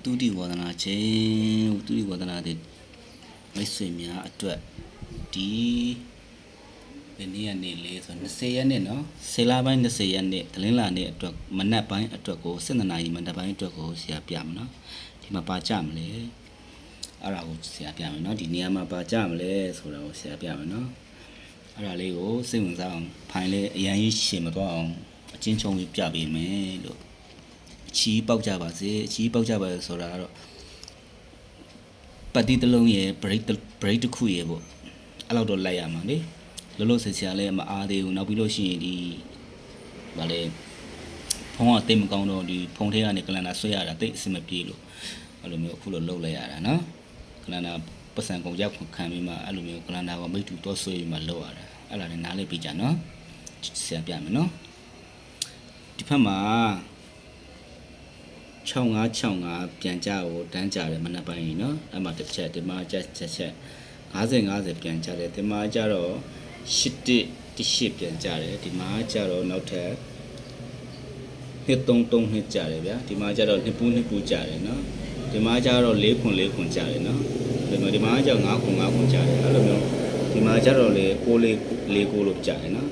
တူတီဝါဒနာချင်းတူတီဝါဒနာတဲ့မိတ်ဆွေများအတွက်ဒီဒီနေ့ကနေလေဆို20ရက်နေ့နော်10လပိုင်း20ရက်နေ့တလင်းလာနေ့အတွက်မနက်ပိုင်းအတွက်ကို7နာရီမနက်ပိုင်းအတွက်ကိုဆရာပြမယ်နော်ဒီမှာပါကြမလဲအဲ့ဒါကိုဆရာပြမယ်နော်ဒီနေရာမှာပါကြမလဲဆိုတာကိုဆရာပြမယ်နော်အဲ့ဒါလေးကိုစိတ်ဝင်စားအောင်ဖိုင်လေးအရန်ကြီးရှင်းမသွားအောင်အချင်းချုံပြီးပြပေးမယ်လို့အချီးပေါက်ကြပါစေအချီးပေါက်ကြပါစေဆိုတာကတော့ပတ်တိတစ်လုံးရဲ့ break တစ်ခုရဲ့ပေါ့အဲ့လောက်တော့လိုက်ရမှာလေလောလောဆယ်ဆရာလည်းမအားသေးဘူးနောက်ပြီးလို့ရှိရင်ဒီဗာလေဖုန်းကတိတ်မကောင်းတော့ဒီဖုန်းထဲကနေကလန်ဒါဆွဲရတာတိတ်အဆင်မပြေလို့အဲ့လိုမျိုးအခုလိုလုပ်လိုက်ရတာနော်ကလန်ဒါပတ်စံကုန်ရောက်ခံပြီးမှအဲ့လိုမျိုးကလန်ဒါကမိတ်တူတော့ဆွဲပြီးမှလုပ်ရတာအဲ့ဒါလည်းနားလေးပြကြနော်ဆရာပြမယ်နော်ဒီဖက်မှာ6565ပြန်ကြကိုတန်းကြတယ်မနက်ပိုင်းကြီးနော်အဲ့မှာတစ်ချက်ဒီမှာချက်50ပြန်ကြတယ်ဒီမှာကြတော့8ပြန်ကြတယ်ဒီမှာကြတော့နောက်ထပ်233နှစ်ကြတယ်ဗျာဒီမှာကြတော့2ပူကြတယ်နော်ဒီမှာကြတော့4ခွန်ကြတယ်နော်ဒီမှာကြတော့5ခွန်ကြတယ်အဲ့လိုမျိုးဒီမှာကြတော့လေ6လို့ကြတယ်နော်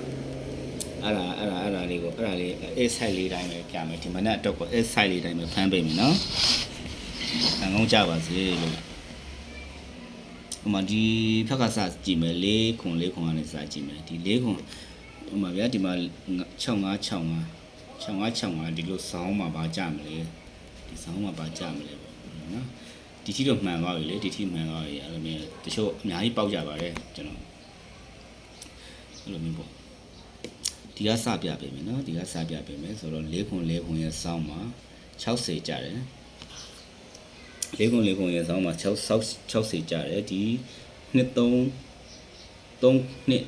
အဲ့ဒါလေးကိုအဲ့ဒါလေး A site လေးတိုင်းပဲပြမယ်ဒီမနက်အတွက်ကို A site လေးတိုင်းပဲဖမ်းပေးမယ်နော်အငုံကြပါစေလို့ဟိုမှာဒီဖက်ကစကြည့်မယ်4ခွန်ကနေစကြည့်မယ်ဒီ4ခွန်ဟိုမှာဗျာဒီမှာ6565ဒီလိုဆောင်းမှာပါကြမလဲဒီဆောင်းမှာပါကြမလဲပေါ့နော်ဒီထီတော့မှန်သွားပြီလေဒီထီမှန်သွားပြီအဲ့လိုမျိုးတချို့အများကြီးပေါက်ကြပါတယ်ကျွန်တော်အဲ့လိုမျိုးပေါ့ဒီကစပြပေးမယ်နော်ဒီကစပြပေးမယ်ဆိုတော့4ခွန်ရဲ့ဆောင်းမှာ60ကြတယ်4ခွန်ရဲ့ဆောင်းမှာ60ကြတယ်ဒီ3နှစ်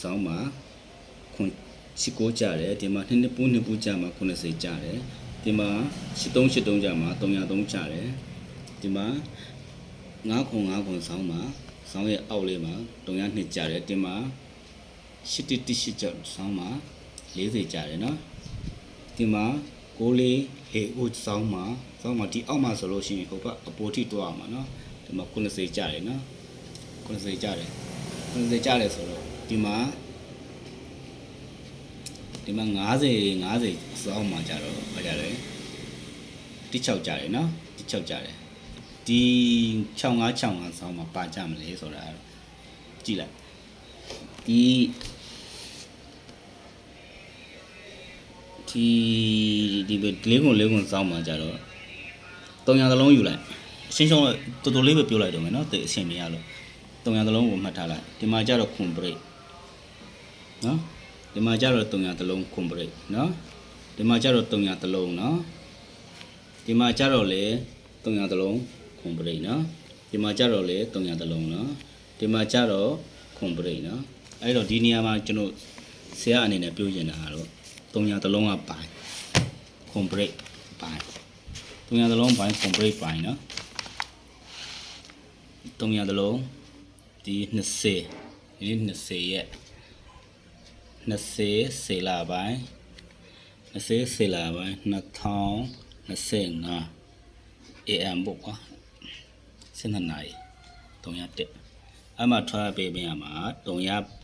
ဆောင်းမှာ9ကြတယ်ဒီမှာ2ပူကြမှာ90ကြတယ်ဒီမှာ83ကြမှာ303ကြတယ်ဒီမှာ5ခွန်ဆောင်းမှာဆောင်းရဲ့အောက်လေးမှာ302ကြတယ်ဒီမှာ8ကြောက်ဆောင်းမှာ40ကြတယ်နော်ဒီမှာ6ဆောင်းမှာဒီအောက်မှာဆိုလို့ရှိရင်ဟိုဘက်အပေါ်ထိတွားမှာနော်ဒီမှာ90ကြတယ်နော်90ကြတယ်ဆိုတော့ဒီမှာ50ဆောင်းမှာကြတော့ဘာကြလဲ16ကြတယ်နော်16ကြတယ်ဒီ6565ဆောင်းမှာပါကြမလဲဆိုတာကြည့်လိုက်ဒီ4ခွန်စောင်းမှာကြတော့300သလုံးယူလိုက်အရှင်းရှင်းတော်တော်လေးပဲပြောလိုက်တော့မယ်နော်အဆင်မရလို့300သလုံးကိုမှတ်ထားလိုက်ဒီမှာကြတော့ခွန်ဘရိတ်နော်ဒီမှာကြတော့300သလုံးခွန်ဘရိတ်နော်ဒီမှာကြတော့300သလုံးနော်ဒီမှာကြတော့လေ300သလုံးခွန်ဘရိတ်နော်ဒီမှာကြတော့လေ300သလုံးနော်ဒီမှာကြတော့ခွန်ဘရိတ်နော်အဲ့တော့ဒီနေရာမှာကျွန်တော်ဆရာအနေနဲ့ပြောချင်တာကတော့300သလုံးကပိုင်းခွန်ဘရိတ်ပိုင်း300သလုံးပိုင်းခွန်ဘရိတ်ပိုင်းနော်300သလုံးဒီ20ရဲ့20လပိုင်း2025 AM ပေါ့ကွာ7နာရီ301အမှထွက်ပေးပေးရမှာ300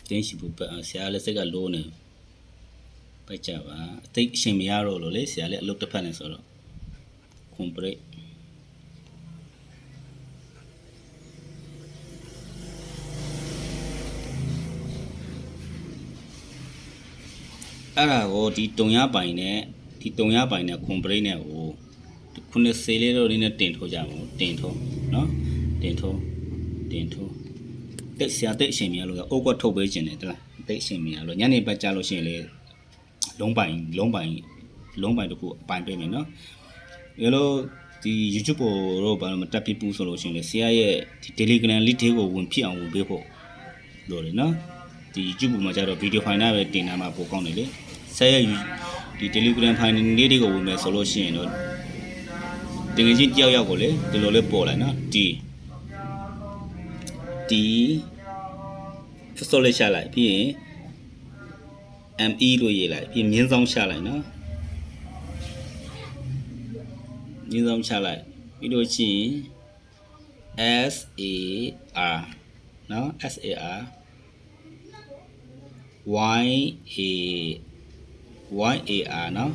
တင်းရှိဘူးဆရာလည်းစိတ်ကလိုးနေပိုက်ကြပါအသိအရှင်မရတော့လို့လေဆရာလည်းအလုပ်တစ်ဖက်နေဆိုတော့ကွန်ပရိတ်အဲ့ဒါကိုဒီ300ပိုင်နဲ့ကွန်ပရိတ်နဲ့ဟို90လေးတော့နည်းနည်းတင်ထိုးကြပါဦးတင်ထိုးနော်တင်ထိုးတိတ်ဆရာတိတ်အရှင်မရလို့အုတ်ကွက်ထုတ်ပေးခြင်းတယ်တလားတိတ်အရှင်မရလို့ညနေပတ်ကြလို့ရှိရင်လေလုံးပိုင်တခုအပိုင်ပေးမယ်နော်ရေလို့ဒီ YouTube ပေါ်တော့ဘာမှမတက်ပြဘူးဆိုလို့ရှိရင်လေဆရာရဲ့ဒီ Telegram link တွေကိုဝင်ဖြစ်အောင်ဝင်ပေးဖို့လို့လေနော်ဒီ YouTube ပေါ်မှာကျတော့ video file နဲ့ပဲတင်ထားမှာပိုကောင်းတယ်လေဆရာရဲ့ဒီ Telegram file လေးတွေကိုဝင်မယ်ဆိုလို့ရှိရင်တော့တကယ်ချင်းကြောက်ကိုလေဒီလိုလေးပေါ်လာနော်ဒီ D full လေးရှာလိုက်ပြီးရင် ME လို့ရေးလိုက်ပြီးမြင်းဆောင်ရှာလိုက်နော်မြင်းဆောင်ရှာလိုက်ပြီးလို့ရှိရင် SAR နော် SAR YAR နော်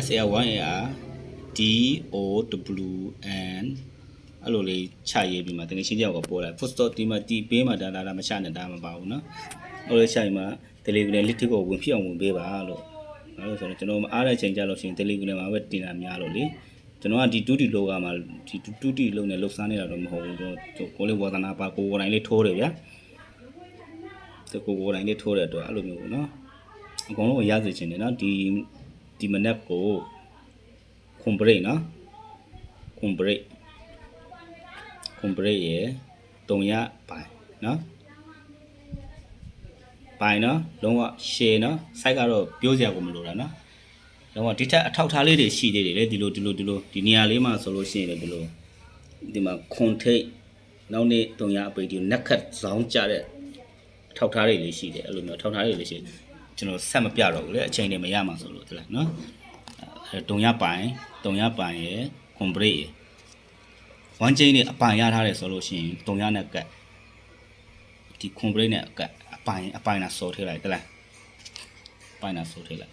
SAR YAR DOWN အဲ့လိုလေးချရေးပြီးမှတကယ်ရှင်းကြောက်ကပေါ်လာ first stop ဒီမှာဒီပေးမှာဒါမချနဲ့ဒါမပါဘူးနော်အဲ့လိုချရင်မှ Telegram လေးတစ်ကိုဝင်ဖြစ်အောင်ဝင်ပေးပါလို့အဲ့လိုဆိုတော့ကျွန်တော်မအားတဲ့ချိန်ကြလို့ရှိရင် Telegram မှာပဲတင်တာများလို့လေကျွန်တော်ကဒီ2D လောကမှာဒီ2D လုံးနဲ့လှုပ်ရှားနေတာတော့မဟုတ်ဘူးကျွန်တော်ကိုလေးဝါသနာပါကိုယ်တိုင်လေးထိုးတယ်ဗျာကိုယ်တိုင်လေးထိုးတဲ့အတွက်အဲ့လိုမျိုးပေါ့နော်အကုန်လုံးရစေချင်တယ်နော်ဒီမနက်ကိုခွန်ဘရိတ်နော်ခွန်ဘရိတ်ရဲ့တုံရပိုင်နော်ပိုင်နော်လုံးဝ share နော် site ကတော့ပြောစရာကိုမလိုတာနော်လုံးဝဒီထက်အထောက်ထားလေးတွေရှိသေးတယ်လေဒီလိုဒီနေရာလေးမှာဆိုလို့ရှိရင်လည်းဒီမှာ content နောက်နေ့တုံရအပိတ်ဒီ naked ဇောင်းကြတဲ့ထောက်ထားတွေလေးရှိတယ်အဲ့လိုမျိုးထောက်ထားတွေလေးရှိကျွန်တော်ဆက်မပြတော့ဘူးလေအချိန်တွေမရမှာဆိုလို့ဟုတ်လားနော်တုံရပိုင်ရယ်ခွန်ဘရိတ်ရယ်ဝမ်းကျင်းနဲ့အပိုင်ရထားတယ်ဆိုလို့ရှိရင်တုံရနဲ့ကတ်ဒီခွန်ဘရိတ်နဲ့ကတ်အပိုင်နာစော်ထည့်လိုက်တလားအပိုင်နာစော်ထည့်လိုက်